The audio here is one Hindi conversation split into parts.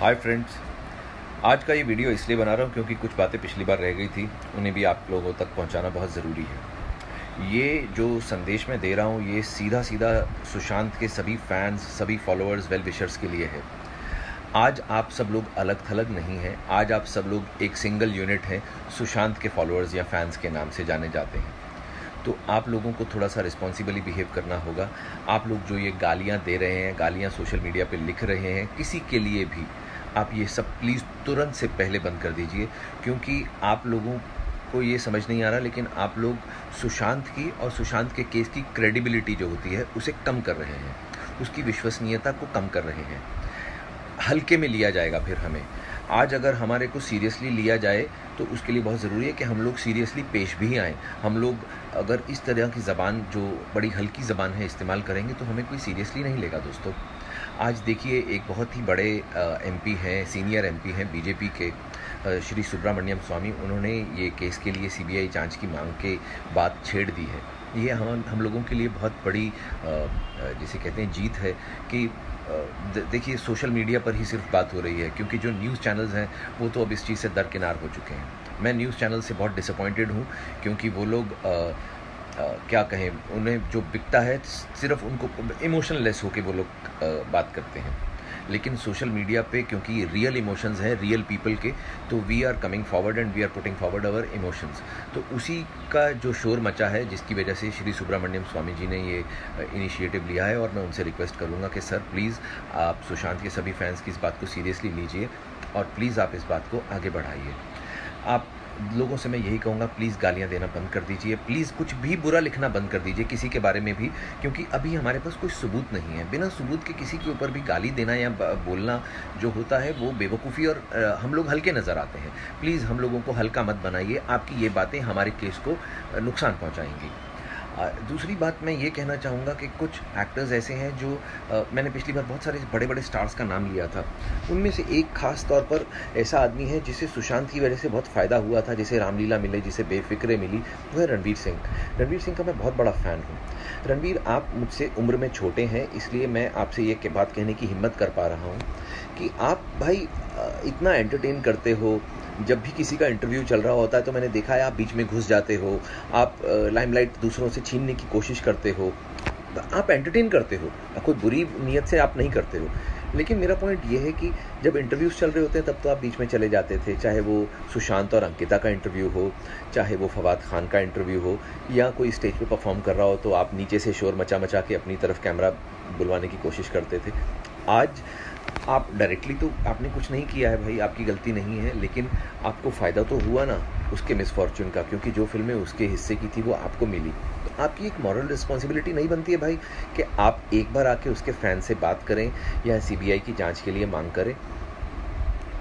हाय फ्रेंड्स, आज का ये वीडियो इसलिए बना रहा हूँ क्योंकि कुछ बातें पिछली बार रह गई थी, उन्हें भी आप लोगों तक पहुँचाना बहुत ज़रूरी है। ये जो संदेश मैं दे रहा हूँ ये सीधा सीधा सुशांत के सभी फैंस, सभी फॉलोअर्स, वेल विशर्स के लिए है। आज आप सब लोग अलग थलग नहीं हैं, आज आप सब लोग एक सिंगल यूनिट हैं, सुशांत के फॉलोअर्स या फैंस के नाम से जाने जाते हैं। तो आप लोगों को थोड़ा सा रिस्पॉन्सिबली बिहेव करना होगा। आप लोग जो ये गालियाँ दे रहे हैं, गालियाँ सोशल मीडिया पे लिख रहे हैं, किसी के लिए भी आप ये सब प्लीज़ तुरंत से पहले बंद कर दीजिए, क्योंकि आप लोगों को ये समझ नहीं आ रहा, लेकिन आप लोग सुशांत की और सुशांत के केस की क्रेडिबिलिटी जो होती है उसे कम कर रहे हैं, उसकी विश्वसनीयता को कम कर रहे हैं। हल्के में लिया जाएगा फिर हमें। आज अगर हमारे को सीरियसली लिया जाए तो उसके लिए बहुत ज़रूरी है कि हम लोग सीरियसली पेश भी आएँ। हम लोग अगर इस तरह की ज़बान, जो बड़ी हल्की ज़बान है, इस्तेमाल करेंगे तो हमें कोई सीरियसली नहीं लेगा दोस्तों। आज देखिए, एक बहुत ही बड़े एमपी हैं, सीनियर एमपी हैं बीजेपी के, श्री सुब्रमण्यम स्वामी, उन्होंने ये केस के लिए सीबीआई जांच की मांग के बात छेड़ दी है। ये हम लोगों के लिए बहुत बड़ी जिसे कहते हैं जीत है कि देखिए सोशल मीडिया पर ही सिर्फ बात हो रही है, क्योंकि जो न्यूज़ चैनल्स हैं वो तो अब इस चीज़ से दरकिनार हो चुके हैं। मैं न्यूज़ चैनल से बहुत डिसअपॉइंटेड हूँ, क्योंकि वो लोग क्या कहें, उन्हें जो बिकता है सिर्फ उनको इमोशनलेस होके वो लोग बात करते हैं। लेकिन सोशल मीडिया पे क्योंकि रियल इमोशंस हैं रियल पीपल के, तो we are coming forward and we are putting forward our emotions. तो उसी का जो शोर मचा है, जिसकी वजह से श्री सुब्रमण्यम स्वामी जी ने ये इनिशिएटिव लिया है, और मैं उनसे रिक्वेस्ट करूँगा कि सर प्लीज़ आप सुशांत के सभी फैंस की इस बात को सीरियसली लीजिए और प्लीज़ आप इस बात को आगे बढ़ाइए। आप लोगों से मैं यही कहूँगा, प्लीज़ गालियाँ देना बंद कर दीजिए, प्लीज़ कुछ भी बुरा लिखना बंद कर दीजिए किसी के बारे में भी, क्योंकि अभी हमारे पास कोई सबूत नहीं है। बिना सबूत के किसी के ऊपर भी गाली देना या बोलना जो होता है वो बेवकूफ़ी, और हम लोग हल्के नज़र आते हैं। प्लीज़ हम लोगों को हल्का मत बनाइए, आपकी ये बातें हमारे केस को नुकसान पहुँचाएँगी। दूसरी बात मैं ये कहना चाहूँगा कि कुछ एक्टर्स ऐसे हैं जो मैंने पिछली बार बहुत सारे बड़े बड़े स्टार्स का नाम लिया था, उनमें से एक खास तौर पर ऐसा आदमी है जिसे सुशांत की वजह से बहुत फ़ायदा हुआ था, जिसे रामलीला मिले, जिसे बेफिक्रे मिली, वो है रणवीर सिंह। रणवीर सिंह का मैं बहुत बड़ा फ़ैन हूँ। रणवीर, आप मुझसे उम्र में छोटे हैं, इसलिए मैं आपसे ये बात कहने की हिम्मत कर पा रहा हूँ कि आप भाई इतना एंटरटेन करते हो। जब भी किसी का इंटरव्यू चल रहा होता है तो मैंने देखा है आप बीच में घुस जाते हो, आप लाइमलाइट दूसरों से छीनने की कोशिश करते हो, आप एंटरटेन करते हो, कोई बुरी नीयत से आप नहीं करते हो। लेकिन मेरा पॉइंट ये है कि जब इंटरव्यूज़ चल रहे होते हैं तब तो आप बीच में चले जाते थे, चाहे वो सुशांत और अंकिता का इंटरव्यू हो, चाहे वो फवाद खान का इंटरव्यू हो, या कोई स्टेज पे परफॉर्म कर रहा हो तो आप नीचे से शोर मचा मचा के अपनी तरफ कैमरा बुलवाने की कोशिश करते थे। आज आप डायरेक्टली तो आपने कुछ नहीं किया है भाई, आपकी गलती नहीं है, लेकिन आपको फ़ायदा तो हुआ ना उसके मिसफॉर्चून का, क्योंकि जो फिल्में उसके हिस्से की थी वो आपको मिली। तो आपकी एक मॉरल रिस्पॉन्सिबिलिटी नहीं बनती है भाई कि आप एक बार आके उसके फ़ैन से बात करें या सीबीआई की जांच के लिए मांग करें?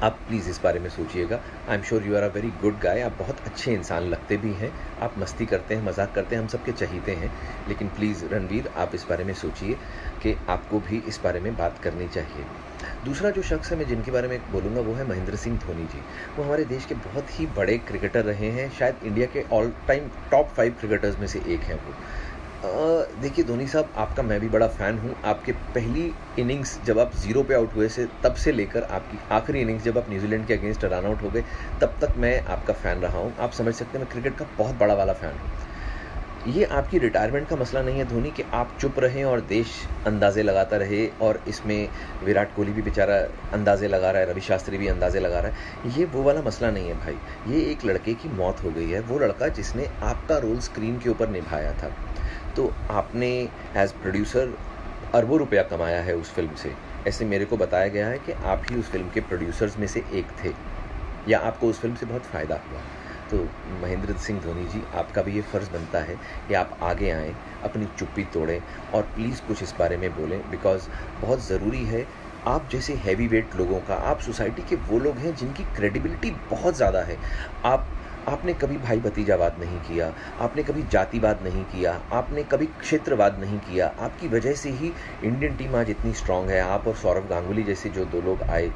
आप प्लीज़ इस बारे में सोचिएगा। I am sure you are a very good guy, आप बहुत अच्छे इंसान लगते भी हैं, आप मस्ती करते हैं, मजाक करते हैं, हम सबके चहीते हैं, लेकिन प्लीज़ रणवीर आप इस बारे में सोचिए कि आपको भी इस बारे में बात करनी चाहिए। दूसरा जो शख्स है मैं जिनके बारे में बोलूँगा वो है महेंद्र सिंह धोनी जी। वो हमारे देश के बहुत ही बड़े क्रिकेटर रहे हैं, शायद इंडिया के ऑल टाइम टॉप 5 क्रिकेटर्स में से एक हैं वो। देखिए धोनी साहब, आपका मैं भी बड़ा फ़ैन हूँ। आपके पहली इनिंग्स जब आप 0 पे आउट हुए से तब से लेकर आपकी आखिरी इनिंग्स जब आप न्यूजीलैंड के अगेंस्ट रन आउट हो गए, तब तक मैं आपका फ़ैन रहा हूँ। आप समझ सकते हैं मैं क्रिकेट का बहुत बड़ा वाला फ़ैन हूँ। ये आपकी रिटायरमेंट का मसला नहीं है धोनी, कि आप चुप रहें और देश अंदाज़े लगाता रहे, और इसमें विराट कोहली भी बेचारा अंदाज़े लगा रहा है, रवि शास्त्री भी अंदाज़े लगा रहा है। ये वो वाला मसला नहीं है भाई। ये एक लड़के की मौत हो गई है, वो लड़का जिसने आपका रोल स्क्रीन के ऊपर निभाया था। तो आपने एज प्रोड्यूसर अरबों रुपया कमाया है उस फिल्म से। ऐसे मेरे को बताया गया है कि आप ही उस फिल्म के प्रोड्यूसर्स में से एक थे, या आपको उस फिल्म से बहुत फ़ायदा हुआ। तो महेंद्र सिंह धोनी जी, आपका भी ये फ़र्ज़ बनता है कि आप आगे आएँ, अपनी चुप्पी तोड़ें और प्लीज़ कुछ इस बारे में बोलें, बिकॉज़ बहुत ज़रूरी है। आप जैसे हैवी वेट लोगों का, आप सोसाइटी के वो लोग हैं जिनकी क्रेडिबिलिटी बहुत ज़्यादा है। आपने कभी भाई भतीजावाद नहीं किया, आपने कभी जातिवाद नहीं किया, आपने कभी क्षेत्रवाद नहीं किया। आपकी वजह से ही इंडियन टीम आज इतनी स्ट्रांग है। आप और सौरव गांगुली जैसे जो 2 लोग आए,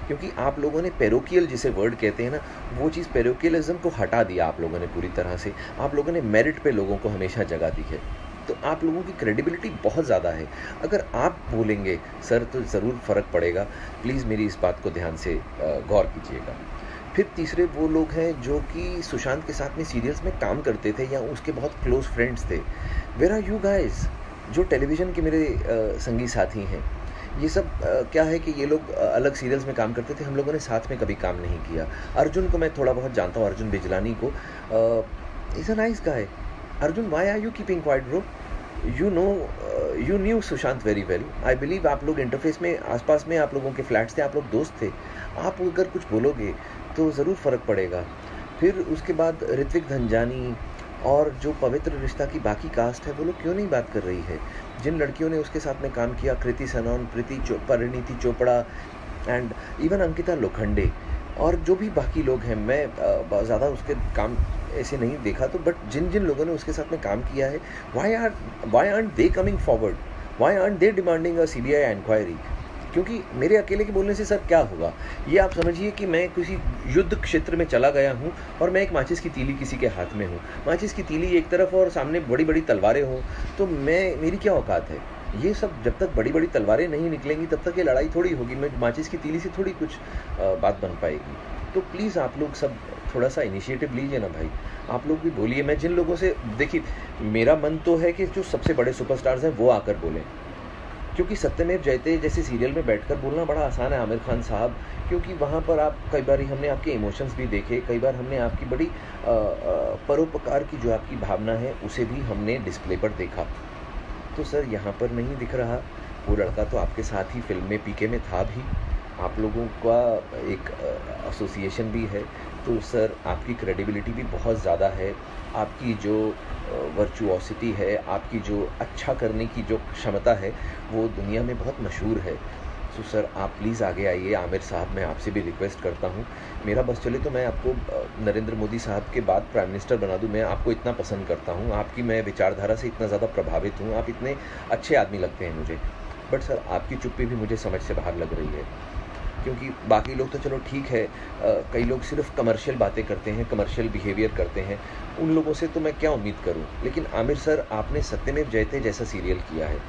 क्योंकि आप लोगों ने पैरोकियल जिसे वर्ड कहते हैं ना, वो चीज़ पैरोकियलिज्म को हटा दिया आप लोगों ने पूरी तरह से। आप लोगों ने मेरिट पे लोगों को हमेशा जगह दी है। तो आप लोगों की क्रेडिबिलिटी बहुत ज़्यादा है। अगर आप बोलेंगे सर तो ज़रूर फ़र्क पड़ेगा। प्लीज़ मेरी इस बात को ध्यान से गौर कीजिएगा। फिर तीसरे वो लोग हैं जो कि सुशांत के साथ में सीरियल्स में काम करते थे या उसके बहुत क्लोज फ्रेंड्स थे। Where are you guys? जो टेलीविज़न के मेरे संगी साथी हैं, ये सब क्या है कि ये लोग अलग सीरियल्स में काम करते थे, हम लोगों ने साथ में कभी काम नहीं किया। अर्जुन को मैं थोड़ा बहुत जानता हूँ, अर्जुन बिजलानी को। Is a nice guy. Arjun, why are you keeping quiet bro? You knew Sushant very well. I believe आप लोग इंटरफेस में आसपास में आप लोगों के फ्लैट्स थे, आप लोग दोस्त थे। आप अगर कुछ बोलोगे तो ज़रूर फ़र्क पड़ेगा। फिर उसके बाद ऋत्विक धनजानी और जो पवित्र रिश्ता की बाकी कास्ट है, वो लोग क्यों नहीं बात कर रही है? जिन लड़कियों ने उसके साथ में काम किया, कृति सनोन, परिणीति चोपड़ा एंड इवन अंकिता लोखंडे और जो भी बाकी लोग हैं, मैं ज़्यादा उसके काम ऐसे नहीं देखा तो, बट जिन जिन लोगों ने उसके साथ में काम किया है, why aren't they coming forward? Why aren't they demanding a CBI inquiry? क्योंकि मेरे अकेले के बोलने से सर क्या होगा? ये आप समझिए कि मैं किसी युद्ध क्षेत्र में चला गया हूँ और मैं एक माचिस की तीली किसी के हाथ में हूँ। माचिस की तीली एक तरफ और सामने बड़ी बड़ी तलवारें हों, तो मेरी क्या औकात है? ये सब जब तक बड़ी बड़ी तलवारें नहीं निकलेंगी तब तक ये लड़ाई थोड़ी होगी। मैं माचिस की तीली से थोड़ी कुछ बात बन पाएगी। तो प्लीज़ आप लोग सब थोड़ा सा इनिशिएटिव लीजिए ना भाई। आप लोग भी बोलिए। मैं जिन लोगों से, देखिए मेरा मन तो है कि जो सबसे बड़े सुपरस्टार्स हैं वो आकर बोलें, क्योंकि सत्यमेव जयते जैसे सीरियल में बैठकर बोलना बड़ा आसान है आमिर खान साहब, क्योंकि वहाँ पर आप कई बार हमने आपके इमोशंस भी देखे, कई बार हमने आपकी बड़ी परोपकार की जो आपकी भावना है उसे भी हमने डिस्प्ले पर देखा। तो सर यहाँ पर नहीं दिख रहा। वो लड़का तो आपके साथ ही फिल्म में पीके में था भी, आप लोगों का एक एसोसिएशन भी है, तो सर आपकी क्रेडिबिलिटी भी बहुत ज़्यादा है। आपकी जो वर्चुओसिटी है, आपकी जो अच्छा करने की जो क्षमता है, वो दुनिया में बहुत मशहूर है। तो सर आप प्लीज़ आगे आइए। आमिर साहब, मैं आपसे भी रिक्वेस्ट करता हूँ, मेरा बस चले तो मैं आपको नरेंद्र मोदी साहब के बाद प्राइम मिनिस्टर बना दूँ। मैं आपको इतना पसंद करता हूँ, आपकी मैं विचारधारा से इतना ज़्यादा प्रभावित हूँ, आप इतने अच्छे आदमी लगते हैं मुझे। बट सर आपकी चुप्पी भी मुझे समझ से बाहर लग रही है, क्योंकि बाकी लोग तो चलो ठीक है, कई लोग सिर्फ कमर्शियल बातें करते हैं, कमर्शियल बिहेवियर करते हैं, उन लोगों से तो मैं क्या उम्मीद करूं। लेकिन आमिर सर, आपने सत्यमेव जयते जैसा सीरियल किया है,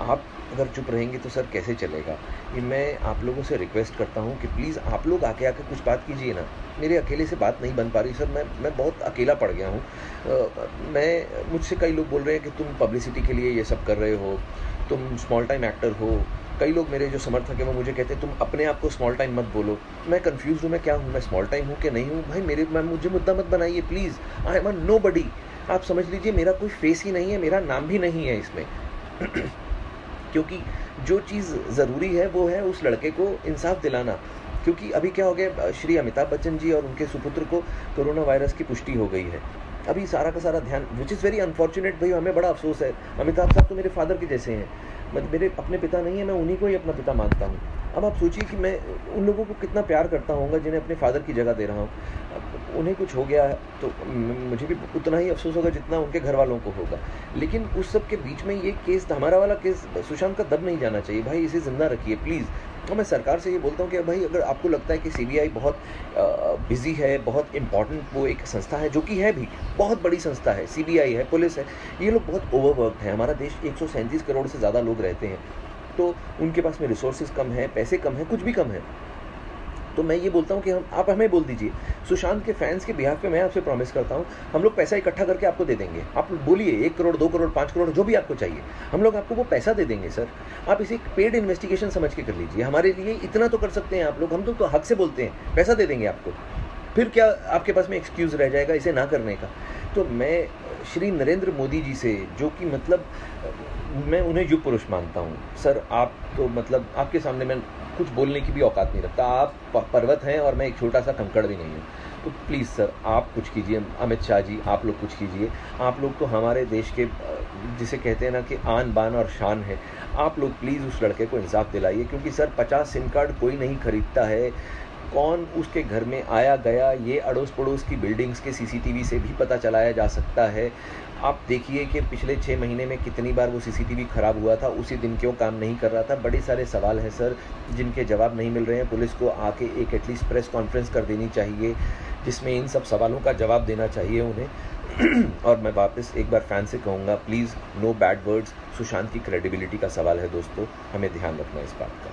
आप अगर चुप रहेंगे तो सर कैसे चलेगा? ये मैं आप लोगों से रिक्वेस्ट करता हूं कि प्लीज़ आप लोग आके कुछ बात कीजिए ना। मेरे अकेले से बात नहीं बन पा रही सर, मैं बहुत अकेला पड़ गया हूँ। मुझसे कई लोग बोल रहे हैं कि तुम पब्लिसिटी के लिए ये सब कर रहे हो, तुम स्मॉल टाइम एक्टर हो। कई लोग मेरे जो समर्थक हैं वो मुझे कहते हैं तुम अपने आप को स्मॉल टाइम मत बोलो। मैं कंफ्यूज हूँ, मैं क्या हूँ, मैं स्मॉल टाइम हूँ कि नहीं हूँ? भाई मुझे मुद्दा मत बनाइए please. I am a nobody. आप समझ लीजिए मेरा कोई फेस ही नहीं है, मेरा नाम भी नहीं है इसमें। क्योंकि जो चीज़ ज़रूरी है वो है उस लड़के को इंसाफ दिलाना। क्योंकि अभी क्या हो गया, श्री अमिताभ बच्चन जी और उनके सुपुत्र को कोरोना वायरस की पुष्टि हो गई है। अभी सारा का सारा ध्यान, विच इज़ वेरी अनफॉर्चुनेट। भाई हमें बड़ा अफसोस है। अमिताभ साहब तो मेरे फादर के जैसे हैं, मेरे अपने पिता नहीं है, मैं उन्हीं को ही अपना पिता मानता हूँ। अब आप सोचिए कि मैं उन लोगों को कितना प्यार करता हूँगा जिन्हें अपने फादर की जगह दे रहा हूँ। उन्हें कुछ हो गया है तो मुझे भी उतना ही अफसोस होगा जितना उनके घर वालों को होगा। लेकिन उस सब के बीच में ये केस, हमारा वाला केस सुशांत का दब नहीं जाना चाहिए भाई, इसे जिंदा रखिए प्लीज़। तो मैं सरकार से ये बोलता हूँ कि भाई अगर आपको लगता है कि CBI बहुत बिजी है, बहुत इंपॉर्टेंट वो एक संस्था है, जो कि है भी बहुत बड़ी संस्था है, CBI है, पुलिस है, ये लोग बहुत ओवरवर्कड हैं। हमारा देश 137 करोड़ से ज़्यादा लोग रहते हैं, तो उनके पास में रिसोर्सेज कम है, पैसे कम है, कुछ भी कम है। तो मैं ये बोलता हूँ कि आप हमें बोल दीजिए। सुशांत के फैंस के बिहाफ पे मैं आपसे प्रॉमिस करता हूँ, हम लोग पैसा इकट्ठा करके आपको दे देंगे। आप बोलिए 1 करोड़, 2 करोड़, 5 करोड़, जो भी आपको चाहिए, हम लोग आपको वो पैसा दे देंगे सर। आप इसे एक पेड इन्वेस्टिगेशन समझ के कर लीजिए। हमारे लिए इतना तो कर सकते हैं आप लोग, हम तो हक से बोलते हैं, पैसा दे देंगे आपको। फिर क्या आपके पास में एक्सक्यूज़ रह जाएगा इसे ना करने का? तो मैं श्री नरेंद्र मोदी जी से, जो कि मतलब मैं उन्हें युग पुरुष मानता हूँ सर, आप तो मतलब आपके सामने मैं कुछ बोलने की भी औकात नहीं रखता। आप पर्वत हैं और मैं एक छोटा सा कंकड़ भी नहीं हूँ। तो प्लीज़ सर आप कुछ कीजिए। अमित शाह जी आप लोग कुछ कीजिए। आप लोग तो हमारे देश के जिसे कहते हैं ना कि आन बान और शान है, आप लोग प्लीज़ उस लड़के को इंसाफ दिलाइए। क्योंकि सर 50 सिम कार्ड कोई नहीं खरीदता है। कौन उसके घर में आया गया ये अड़ोस पड़ोस की बिल्डिंग्स के CCTV से भी पता चलाया जा सकता है। आप देखिए कि पिछले 6 महीने में कितनी बार वो CCTV ख़राब हुआ था, उसी दिन क्यों काम नहीं कर रहा था। बड़े सारे सवाल हैं सर जिनके जवाब नहीं मिल रहे हैं। पुलिस को आके एक एटलीस्ट प्रेस कॉन्फ्रेंस कर देनी चाहिए जिसमें इन सब सवालों का जवाब देना चाहिए उन्हें। और मैं वापस एक बार फैन से कहूँगा, please no bad words. Sushant की क्रेडिबिलिटी का सवाल है दोस्तों, हमें ध्यान रखना है इस बात का।